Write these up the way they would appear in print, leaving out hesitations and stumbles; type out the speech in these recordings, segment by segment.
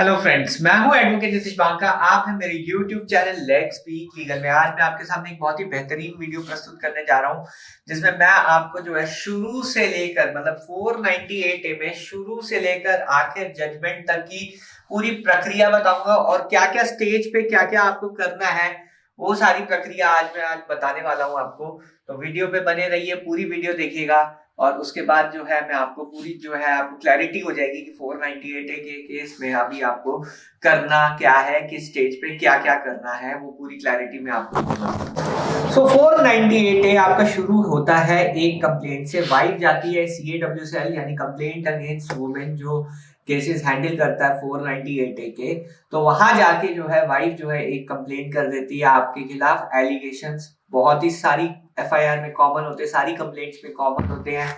Hello friends, मैं हूं advocate Nitish Banka. आप हैं मेरे YouTube channel let's speak legal में। आज मैं आपके सामने एक बहुत ही बेहतरीन वीडियो प्रस्तुत करने जा रहा हूं, जिसमें मैं आपको जो है शुरू से लेकर मतलब 498 में शुरू से लेकर आखिर जजमेंट तक की पूरी प्रक्रिया बताऊंगा और क्या क्या स्टेज पे क्या क्या आपको करना है, वो सारी प्रक्रिया आज बताने वाला हूं आपको। तो वीडियो पे बने रहिए, पूरी वीडियो देखिएगा और उसके बाद जो है मैं आपको पूरी जो है आपको क्लैरिटी हो जाएगी कि 498 के केस में अभी आपको करना क्या है, किस स्टेज पे क्या क्या करना है, वो पूरी क्लैरिटी में आपको दूंगा। सो 498 आपका शुरू होता है एक कंप्लेंट से। वाइफ जाती है CAWCL यानी कंप्लेंट अगेंस्ट वुमेन, जो केसेस हैंडल करता है 498 के। तो वहां जाके जो है वाइफ जो है एक कंप्लेंट कर देती है आपके खिलाफ। एलिगेशंस बहुत ही सारी FIR में कॉमन होते हैं, सारी कंप्लेंट्स में कॉमन होते हैं।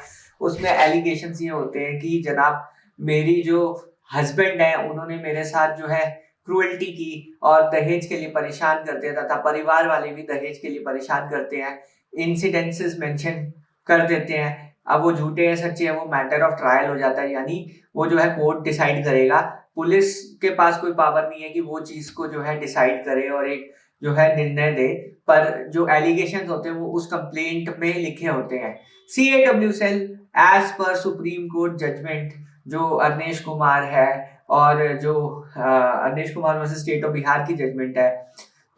उसमें एलिगेशंस ये होते हैं कि जनाब मेरी जो हस्बैंड है उन्होंने मेरे साथ जो है क्रूएल्टी की और दहेज के लिए परेशान करते हैं, तथा परिवार वाले भी दहेज के लिए परेशान करते हैं। इंसिडेंसेस मेंशन कर देते हैं। अब वो झूठे हैं सच्चे हैं वो मैटर ऑफ ट्रायल हो जाता है, यानी वो जो है कोर्ट डिसाइड करेगा। पुलिस के पास कोई पावर नहीं है कि वो चीज को जो है डिसाइड करे और एक जो है निर्णय दे। पर जो एलिगेशन होते हैं वो उस कंप्लेंट में लिखे होते हैं। CAWCL as per supreme court judgment जो अरनेश कुमार है और जो Arnesh Kumar versus state of Bihar की जजमेंट है,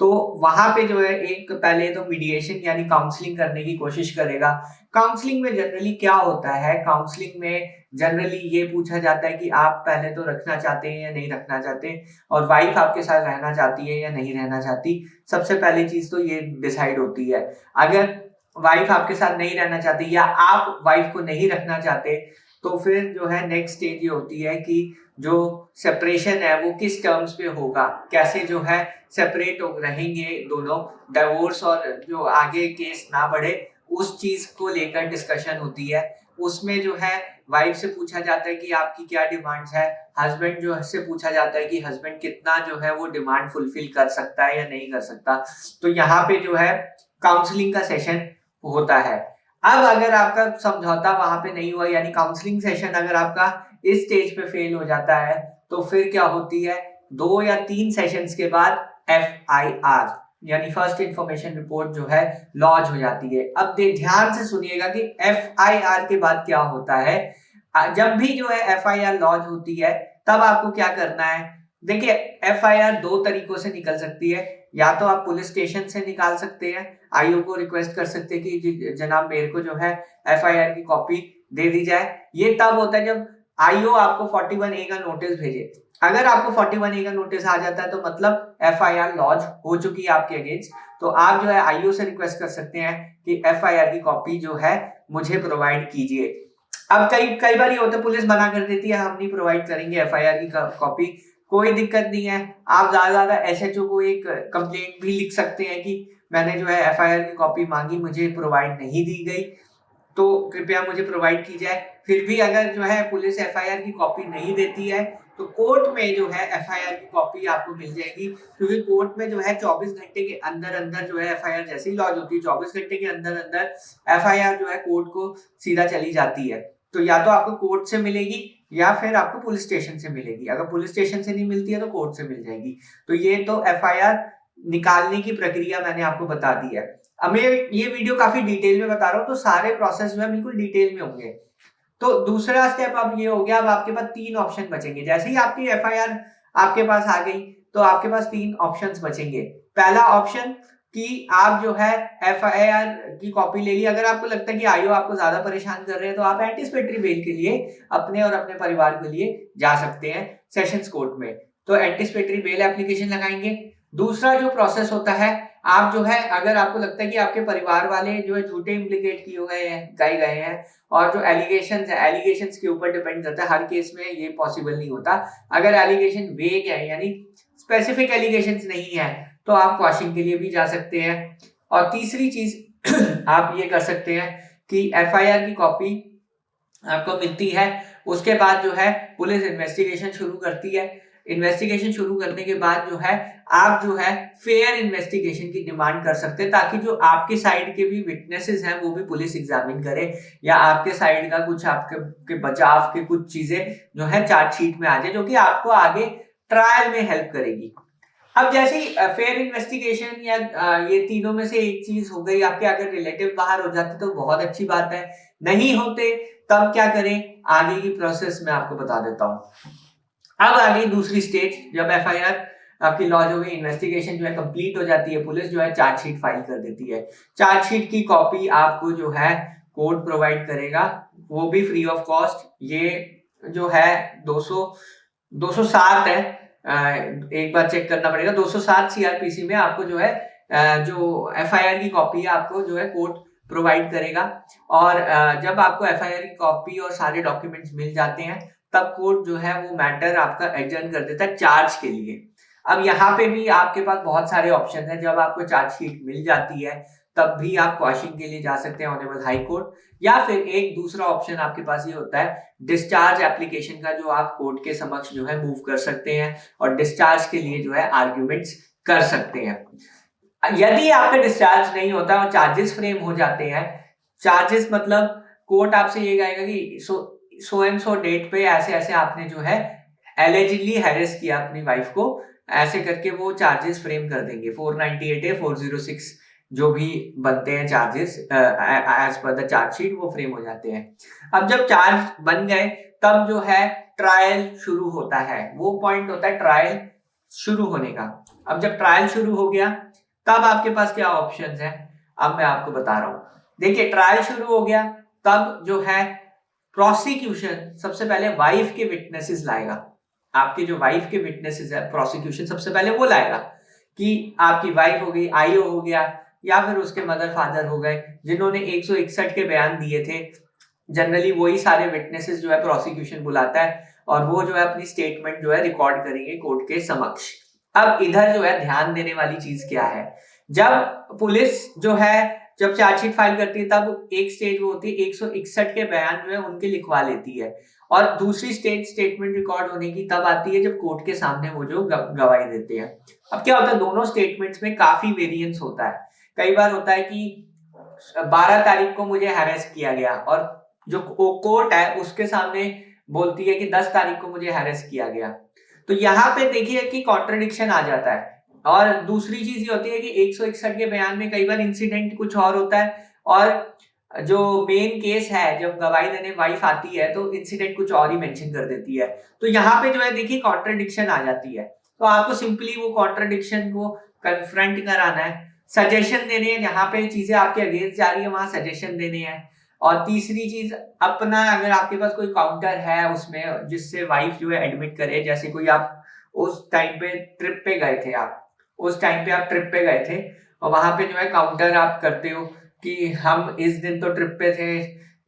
तो वहां पे जो है एक पहले तो मीडिएशन यानी काउंसलिंग करने की कोशिश करेगा। काउंसलिंग में जनरली क्या होता है, काउंसलिंग में जनरली ये पूछा जाता है कि आप पहले तो रखना चाहते हैं या नहीं रखना चाहते, और वाइफ आपके साथ रहना चाहती है या नहीं रहना चाहती। सबसे पहली चीज तो ये डिसाइड होती है। अगर वाइफ आपके साथ नहीं रहना चाहती या आप वाइफ को नहीं रखना चाहते, तो फिर जो है नेक्स्ट स्टेज ये होती है कि जो सेपरेशन है वो किस टर्म्स पे होगा, कैसे जो है सेपरेट रहेंगे दोनों, डिवोर्स और जो आगे केस ना बढ़े उस चीज को लेकर डिस्कशन होती है। उसमें जो है वाइफ से पूछा जाता है कि आपकी क्या डिमांड्स है, हस्बैंड जो से पूछा जाता है कि हस्बैंड कितना जो है वो डिमांड फुलफिल कर सकता है या नहीं कर सकता। तो यहाँ पे जो है काउंसलिंग का सेशन होता है। अब अगर आपका समझौता वहां पे नहीं हुआ यानी काउंसलिंग सेशन अगर आपका इस स्टेज पे फेल हो जाता है, तो फिर क्या होती है, 2 या 3 सेशंस के बाद FIR यानी फर्स्ट इंफॉर्मेशन रिपोर्ट जो है लॉन्च हो जाती है। अब ध्यान से सुनिएगा कि FIR के बाद क्या होता है। जब भी जो है FIR लॉन्च होती है तब आपको क्या करना है। देखिए, FIR 2 तरीकों से निकल सकती है। या तो आप पुलिस स्टेशन से निकाल सकते हैं, IO को रिक्वेस्ट कर सकते हैं कि जनाब मेरे को जो है FIR की कॉपी दे दी जाए। ये तब होता है जब IO आपको 41A का नोटिस भेजे। अगर आपको 41A का नोटिस आ जाता है तो मतलब FIR लॉन्च हो चुकी है आपके अगेंस्ट। तो आप जो है IO से रिक्वेस्ट कर सकते हैं कि FIR की कॉपी जो है मुझे प्रोवाइड कीजिए। अब कई कई बार ये होता है पुलिस मना कर देती है, हम नहीं प्रोवाइड करेंगे FIR की कॉपी। कोई दिक्कत नहीं है, आप ज्यादा SHO को एक कंप्लेंट भी लिख सकते हैं कि मैंने जो है FIR की कॉपी मांगी, मुझे प्रोवाइड नहीं दी गई, तो कृपया मुझे प्रोवाइड की जाए। फिर भी अगर जो है पुलिस FIR की कॉपी नहीं देती है तो कोर्ट में जो है FIR की कॉपी आपको मिल जाएगी, क्योंकि कोर्ट में जो है 24 घंटे के अंदर अंदर जो है FIR जैसे ही लॉन्च होती है 24 घंटे के अंदर अंदर FIR जो है कोर्ट को सीधा चली जाती है। तो या तो आपको कोर्ट से मिलेगी या फिर आपको पुलिस स्टेशन से मिलेगी। अगर पुलिस स्टेशन से नहीं मिलती है तो कोर्ट से मिल जाएगी। तो ये तो FIR निकालने की प्रक्रिया मैंने आपको बता दी है। अब मैं ये वीडियो काफी डिटेल में बता रहा हूँ, तो सारे प्रोसेस जो है बिल्कुल डिटेल में होंगे। तो दूसरा स्टेप अब ये हो गया, अब आपके पास 3 ऑप्शन बचेंगे। जैसे ही आपकी FIR आपके पास आ गई तो आपके पास 3 ऑप्शंस बचेंगे। पहला ऑप्शन कि आप जो है FIR की कॉपी ले ली। अगर आपको लगता है कि IO आपको ज्यादा परेशान कर रहे हैं तो आप एंटीसिपेटरी बेल के लिए अपने और अपने परिवार के लिए जा सकते हैं सेशंस कोर्ट में। तो एंटीसिपेटरी बेल एप्लीकेशन लगाएंगे। दूसरा जो प्रोसेस होता है, आप जो है अगर आपको लगता है कि आपके परिवार वाले जो है झूठे इम्प्लीकेट किए गए हैं, और जो एलिगेशंस के ऊपर डिपेंड करता है, हर केस में ये पॉसिबल नहीं होता। अगर एलिगेशन वेग है यानी स्पेसिफिक एलिगेशंस नहीं है तो आप क्वाशिंग के लिए भी जा सकते हैं। और तीसरी चीज आप ये कर सकते हैं कि FIR की कॉपी आपको मिलती है, उसके बाद जो है पुलिस इन्वेस्टिगेशन शुरू करती है। इन्वेस्टिगेशन शुरू करने के बाद जो है आप जो है फेयर इन्वेस्टिगेशन की डिमांड कर सकते हैं, ताकि जो आपके साइड के भी विटनेसेस हैं वो भी पुलिस एग्जामिन करे, या आपके साइड का कुछ आपके के बचाव के कुछ चीजें जो है चार्जशीट में आ जाए, जो कि आपको आगे ट्रायल में हेल्प करेगी। अब जैसे ही फेयर इन्वेस्टिगेशन या ये तीनों में से एक चीज हो गई आपके, अगर रिलेटिव बाहर हो जाते तो बहुत अच्छी बात है, नहीं होते तब क्या करें, आगे की प्रोसेस मैं आपको बता देता हूं। अब आ गई दूसरी स्टेज, जब एफआईआर आपकी लॉन्च हो गई, इन्वेस्टिगेशन जो है कंप्लीट हो जाती है, पुलिस जो है चार्जशीट फाइल कर देती है। चार्जशीट की कॉपी आपको जो है कोर्ट प्रोवाइड करेगा, वो भी फ्री ऑफ कॉस्ट। ये जो है 207 है, एक बार चेक करना पड़ेगा, 207 सीआरपीसी में आपको जो है जो एफआईआर की कॉपी है आपको जो है कोर्ट प्रोवाइड करेगा। और जब आपको एफआईआर की कॉपी और सारे डॉक्यूमेंट्स मिल जाते हैं तब कोर्ट जो है वो मैटर आपका एडजर्न कर देता है चार्ज के लिए। अब यहाँ पे भी आपके पास बहुत सारे ऑप्शन है, जब आपको चार्जशीट मिल जाती है तब भी आप क्वेश्चन के लिए जा सकते हैं ऑनरेबल हाई कोर्ट, या फिर एक दूसरा ऑप्शन आपके पास ये होता है डिस्चार्ज एप्लीकेशन का, जो आप कोर्ट के समक्ष जो है मूव कर सकते हैं और डिस्चार्ज के लिए जो है आर्ग्यूमेंट्स कर सकते हैं। यदि आपका डिस्चार्ज नहीं होता और चार्जेस फ्रेम हो जाते हैं, चार्जेस मतलब कोर्ट आपसे ये कहेगा कि सो एंड सो डेट पे ऐसे ऐसे आपने जो है एलिजिडली हैरेस किया अपनी वाइफ को, ऐसे करके वो चार्जेस फ्रेम कर देंगे। 498 है, 406 जो भी बनते हैं charges as per the chargesheet, वो फ्रेम हो जाते हैं। अब जब चार्ज बन गए तब जो है ट्रायल शुरू होता है, वो पॉइंट होता है ट्रायल शुरू होने का। अब जब ट्रायल शुरू हो गया तब आपके पास क्या ऑप्शंस है, अब मैं आपको बता रहा हूं। देखिए ट्रायल शुरू हो गया तब जो है प्रोसिक्यूशन सबसे पहले वाइफ के विटनेसेस लाएगा। आपके जो वाइफ के विटनेसेस है प्रोसिक्यूशन सबसे पहले वो लाएगा कि आपकी वाइफ हो गई, आईओ हो गया, या फिर उसके मदर फादर हो गए जिन्होंने 161 के बयान दिए थे। जनरली वही सारे विटनेसेस जो है प्रोसिक्यूशन बुलाता है और वो जो है अपनी स्टेटमेंट जो है रिकॉर्ड करेंगे कोर्ट के समक्ष। अब इधर जो है ध्यान देने वाली चीज क्या है, जब पुलिस जो है जब चार्जशीट फाइल करती है तब एक स्टेज वो होती है 161 के बयान जो है उनके लिखवा लेती है, और दूसरी स्टेज स्टेटमेंट रिकॉर्ड होने की तब आती है जब कोर्ट के सामने वो जो गवाही देते हैं। अब क्या होता है, दोनों स्टेटमेंट्स में काफी वेरिएंस होता है। कई बार होता है कि 12 तारीख को मुझे हैरेस किया गया, और जो कोर्ट है उसके सामने बोलती है कि 10 तारीख को मुझे हैरेस किया गया। तो यहाँ पे देखिए कि कॉन्ट्रडिक्शन आ जाता है। और दूसरी चीज ये होती है कि 161 के बयान में कई बार इंसिडेंट कुछ और होता है, और जो मेन केस है जब गवाही देने वाइफ आती है तो इंसिडेंट कुछ और ही मेंशन कर देती है। तो यहाँ पे जो है देखिए कॉन्ट्रडिक्शन आ जाती है, तो आपको सिंपली वो कॉन्ट्रडिक्शन को कन्फ्रंट कराना है, सजेशन देने हैं, जहां पे चीजें आपके अगेंस्ट जा रही है वहां सजेशन देने हैं। और तीसरी चीज अपना, अगर आपके पास कोई काउंटर है उसमें जिससे वाइफ जो है एडमिट करे, जैसे कोई आप उस टाइम पे ट्रिप पे गए थे, आप उस टाइम पे आप ट्रिप पे गए थे और वहां पे जो है काउंटर आप करते हो कि हम इस दिन तो ट्रिप पे थे,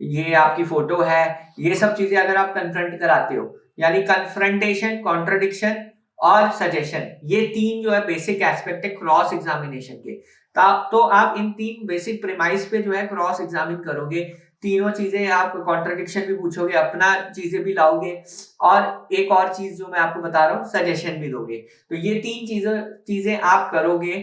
ये आपकी फोटो है, ये सब चीजें अगर आप कन्फ्रंट कराते हो, यानी कन्फ्रंटेशन, कॉन्ट्रडिक्शन और सजेशन, ये तीन जो है बेसिक एस्पेक्ट है क्रॉस एग्जामिनेशन के। तो आप इन तीन बेसिक प्रेमाइस पे जो है क्रॉस एग्जामिन करोगे, तीनों चीजें आप कॉन्ट्रडिक्शन भी पूछोगे, अपना चीजें भी लाओगे, और एक और चीज जो मैं आपको बता रहा हूँ सजेशन भी दोगे। तो ये तीन चीजें आप करोगे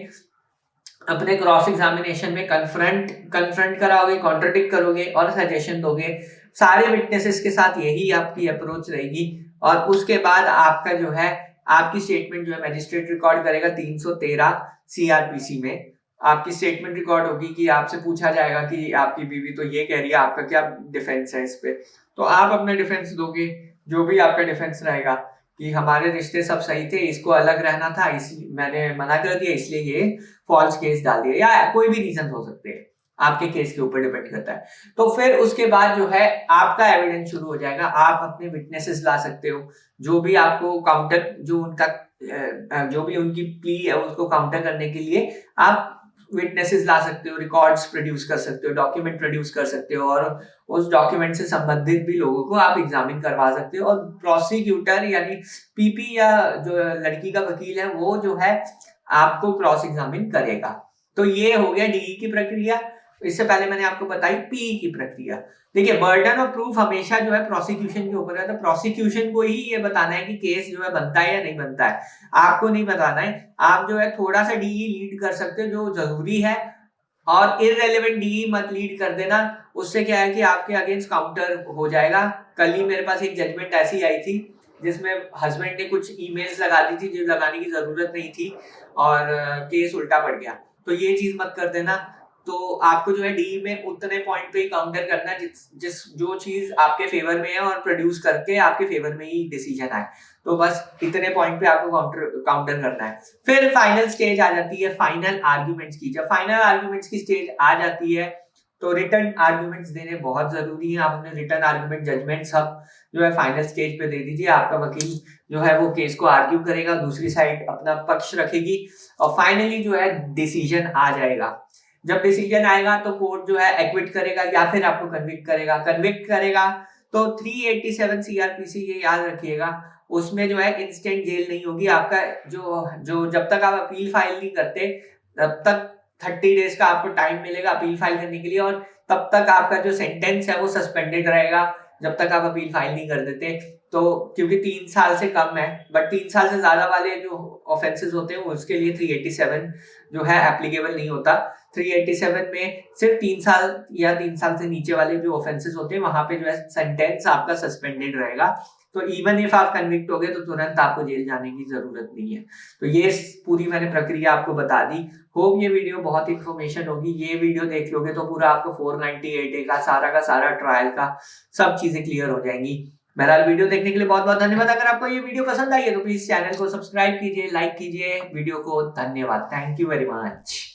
अपने क्रॉस एग्जामिनेशन में, कन्फ्रंट कराओगे, कॉन्ट्रडिक्ट करोगे और सजेशन दोगे। सारे विटनेसेस के साथ यही आपकी अप्रोच रहेगी, और उसके बाद आपका जो है आपकी स्टेटमेंट जो है मैजिस्ट्रेट रिकॉर्ड करेगा 313 सीआरपीसी में। आपकी स्टेटमेंट रिकॉर्ड होगी कि आपसे पूछा जाएगा कि आपकी बीवी तो ये कह रही है, आपका क्या डिफेंस है इस पे, तो आप अपना डिफेंस दोगे, जो भी आपका डिफेंस रहेगा कि हमारे रिश्ते सब सही थे, इसको अलग रहना था, इसलिए मैंने मना कर दिया, इसलिए ये फॉल्स केस डाल दिया, या कोई भी रीजन हो सकते हैं, आपके केस के ऊपर डिपेंड करता है। तो फिर उसके बाद जो है आपका एविडेंस शुरू हो जाएगा, आप अपने विटनेसेस ला सकते हो, जो भी आपको काउंटर, जो उनका जो भी उनकी प्ली है उसको काउंटर करने के लिए आप विटनेसेस ला सकते हो, रिकॉर्ड्स प्रोड्यूस कर सकते हो, डॉक्यूमेंट प्रोड्यूस कर सकते हो, और उस डॉक्यूमेंट से संबंधित भी लोगों को आप एग्जामिन करवा सकते हो। और प्रोसिक्यूटर यानी पीपी या जो लड़की का वकील है वो जो है आपको क्रॉस एग्जामिन करेगा। तो ये हो गया डीई की प्रक्रिया। इससे पहले मैंने आपको बताई पीई की प्रक्रिया। देखिए बर्डन ऑफ प्रूफ हमेशा जो है प्रोसिक्यूशन के ऊपर है, तो प्रोसिक्यूशन को ही ये बताना है कि केस जो है बनता है या नहीं बनता है, आपको नहीं बताना है। आप जो है थोड़ा सा डीई लीड कर सकते हो जो जरूरी है, और इररेलेवेंट डीई मत लीड कर देना, उससे क्या है कि आपके अगेंस्ट काउंटर हो जाएगा। कल ही मेरे पास एक जजमेंट ऐसी आई थी जिसमें हस्बैंड ने कुछ ईमेल्स लगा दी थी जो लगाने की जरूरत नहीं थी और केस उल्टा पड़ गया। तो ये चीज मत कर देना। तो आपको जो है डी में उतने पॉइंट पे ही काउंटर करना है जिस जो चीज आपके फेवर में है और प्रोड्यूस करके आपके फेवर में ही डिसीजन आए। तो बस इतने पॉइंट पे आपको काउंटर करना है। फिर फाइनल स्टेज आ जाती है फाइनल आर्ग्यूमेंट्स की। जब फाइनल आर्ग्यूमेंट्स की स्टेज आ जाती है तो रिटर्न आर्ग्यूमेंट्स देने बहुत जरूरी है। आप अपने रिटर्न आर्ग्यूमेंट जजमेंट सब जो है फाइनल स्टेज पे दे दीजिए। आपका वकील जो है वो केस को आर्ग्यू करेगा, दूसरी साइड अपना पक्ष रखेगी और फाइनली जो है डिसीजन आ जाएगा। जब डिसीजन आएगा तो कोर्ट जो है एक्विट करेगा या फिर आपको कन्विक्ट करेगा। कन्विक्ट करेगा तो 387 सीआरपीसी ये याद रखिएगा, उसमें जो है इंस्टेंट जेल नहीं होगी। आपका जो जो जब तक आप अपील फाइल नहीं करते तब तक 30 डेज का आपको टाइम मिलेगा अपील फाइल करने के लिए और तब तक आपका जो सेंटेंस है वो सस्पेंडेड रहेगा जब तक आप अपील फाइल नहीं कर देते। तो क्योंकि 3 साल से कम है बट 3 साल से ज्यादा वाले जो ऑफेंसेस होते हैं उसके लिए 387 जो है एप्लीकेबल नहीं होता। 387 में सिर्फ 3 साल या 3 साल से नीचे वाले जो ऑफेंसेस होते हैं वहां पे जो है सेंटेंस आपका सस्पेंडेड रहेगा। तो इवन इफ आप कन्विक्ट हो गए तो तुरंत आपको जेल जाने की जरूरत नहीं है। तो ये पूरी मैंने प्रक्रिया आपको बता दी। होप ये वीडियो बहुत इन्फॉर्मेशन होगी। ये वीडियो देख लोगे तो पूरा आपको 498 का सारा ट्रायल का सब चीजें क्लियर हो जाएंगी। बहरहाल वीडियो देखने के लिए बहुत बहुत धन्यवाद। अगर आपको ये वीडियो पसंद आई है तो प्लीज चैनल को सब्सक्राइब कीजिए, लाइक कीजिए वीडियो को। धन्यवाद, थैंक यू वेरी मच।